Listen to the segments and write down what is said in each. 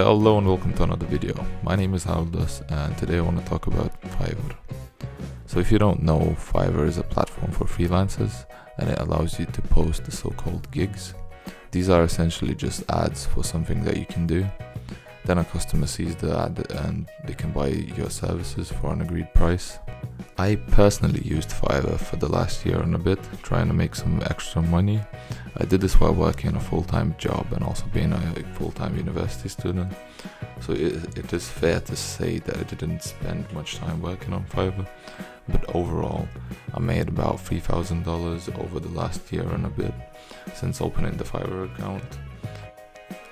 Hello and welcome to another video. My name is Aldous and today I want to talk about Fiverr. So if you don't know, Fiverr is a platform for freelancers and it allows you to post the so-called gigs. These are essentially just ads for something that you can do. Then a customer sees the ad and they can buy your services for an agreed price. I personally used Fiverr for the last year and a bit, trying to make some extra money. I did this while working a full-time job and also being a full-time university student. So it is fair to say that I didn't spend much time working on Fiverr, but overall I made about $3,000 over the last year and a bit since opening the Fiverr account.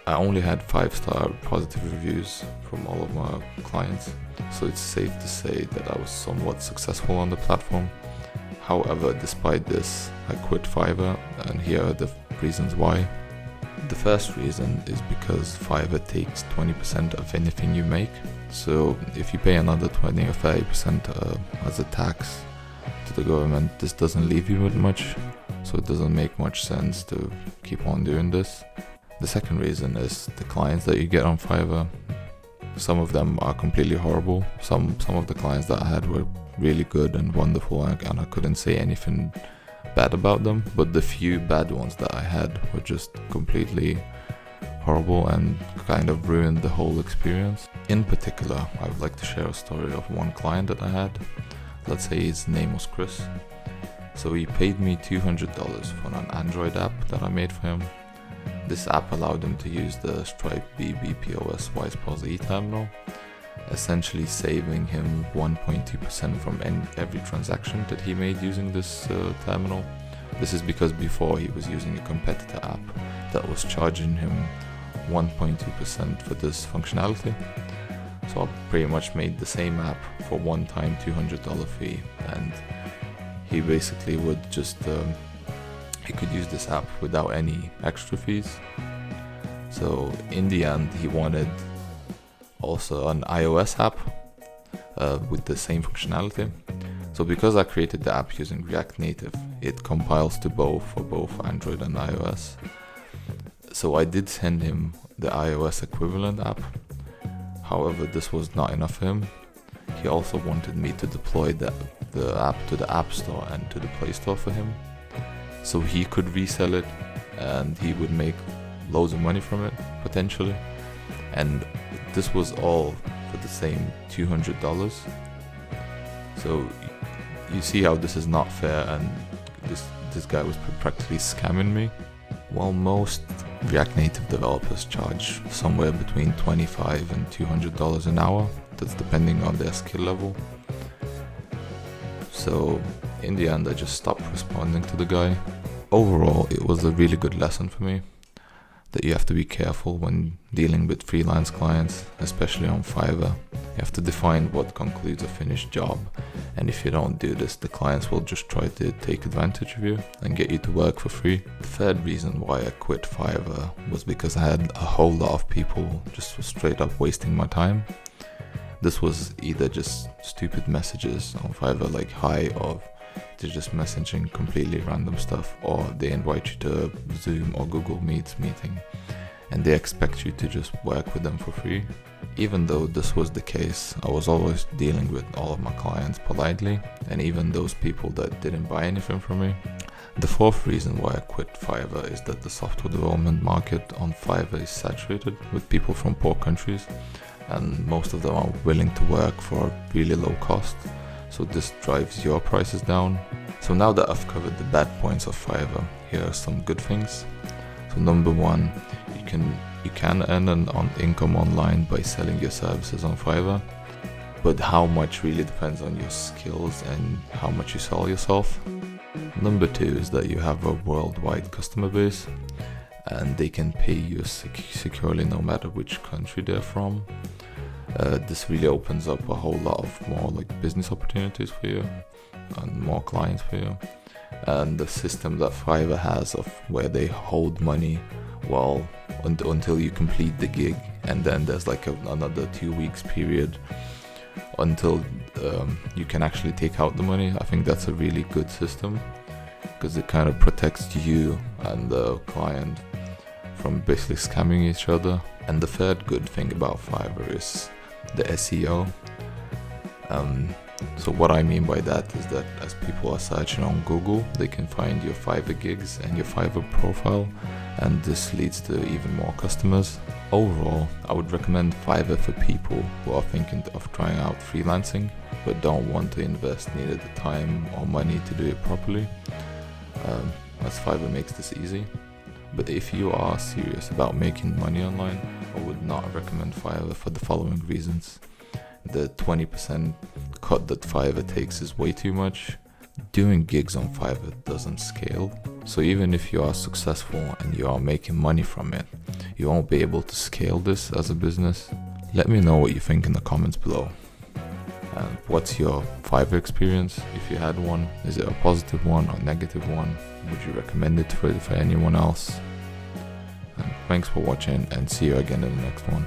I only had 5-star positive reviews from all of my clients, so it's safe to say that I was somewhat successful on the platform. However, despite this, I quit Fiverr, and here are the reasons why. The first reason is because Fiverr takes 20% of anything you make, so if you pay another 20 or 30% as a tax to the government, this doesn't leave you with much, so it doesn't make much sense to keep on doing this. The second reason is the clients that you get on Fiverr. Some of them are completely horrible. Some of the clients that I had were really good and wonderful, and I couldn't say anything bad about them. But the few bad ones that I had were just completely horrible and kind of ruined the whole experience. In particular, I would like to share a story of one client that I had. Let's say his name was Chris. So he paid me $200 for an Android app that I made for him. This app allowed him to use the Stripe BBPOS WisePOS e-terminal, essentially saving him 1.2% from every transaction that he made using this terminal. This is because before he was using a competitor app that was charging him 1.2% for this functionality. So I pretty much made the same app for one-time $200 fee, and he basically would just he could use this app without any extra fees. So in the end, he wanted also an iOS app with the same functionality. So because I created the app using React Native, it compiles to for both Android and iOS. So I did send him the iOS equivalent app. However, this was not enough for him. He also wanted me to deploy the app to the App Store and to the Play Store for him, so he could resell it and he would make loads of money from it, potentially. And this was all for the same $200. So you see how this is not fair, and this guy was practically scamming me. While most React Native developers charge somewhere between $25 and $200 an hour, that's depending on their skill level. So in the end, I just stopped responding to the guy. Overall, it was a really good lesson for me that you have to be careful when dealing with freelance clients, especially on Fiverr. You have to define what concludes a finished job, and if you don't do this, the clients will just try to take advantage of you and get you to work for free. The third reason why I quit Fiverr was because I had a whole lot of people just straight up wasting my time. This was either just stupid messages on Fiverr like hi, or they're just messaging completely random stuff, or they invite you to Zoom or Google Meets meeting and they expect you to just work with them for free. Even though this was the case, I was always dealing with all of my clients politely, and even those people that didn't buy anything from me. The fourth reason why I quit Fiverr is that the software development market on Fiverr is saturated with people from poor countries, and most of them are willing to work for a really low cost. So this drives your prices down. So now that I've covered the bad points of Fiverr, here are some good things. So number one, you can earn an income online by selling your services on Fiverr, but how much really depends on your skills and how much you sell yourself. Number two is that you have a worldwide customer base, and they can pay you securely no matter which country they're from. This really opens up a whole lot of more like business opportunities for you and more clients for you. And the system that Fiverr has of where they hold money until you complete the gig, and then there's like another 2 weeks period until you can actually take out the money. I think that's a really good system because it kind of protects you and the client from basically scamming each other. And the third good thing about Fiverr is the SEO. So what I mean by that is that as people are searching on Google, they can find your Fiverr gigs and your Fiverr profile, and this leads to even more customers. Overall, I would recommend Fiverr for people who are thinking of trying out freelancing but don't want to invest neither the time or money to do it properly, as Fiverr makes this easy. But if you are serious about making money online, I would not recommend Fiverr for the following reasons. The 20% cut that Fiverr takes is way too much. Doing gigs on Fiverr doesn't scale. So even if you are successful and you are making money from it, you won't be able to scale this as a business. Let me know what you think in the comments below. And what's your Fiverr experience? If you had one, is it a positive one or negative one? Would you recommend it for anyone else? And thanks for watching, and see you again in the next one.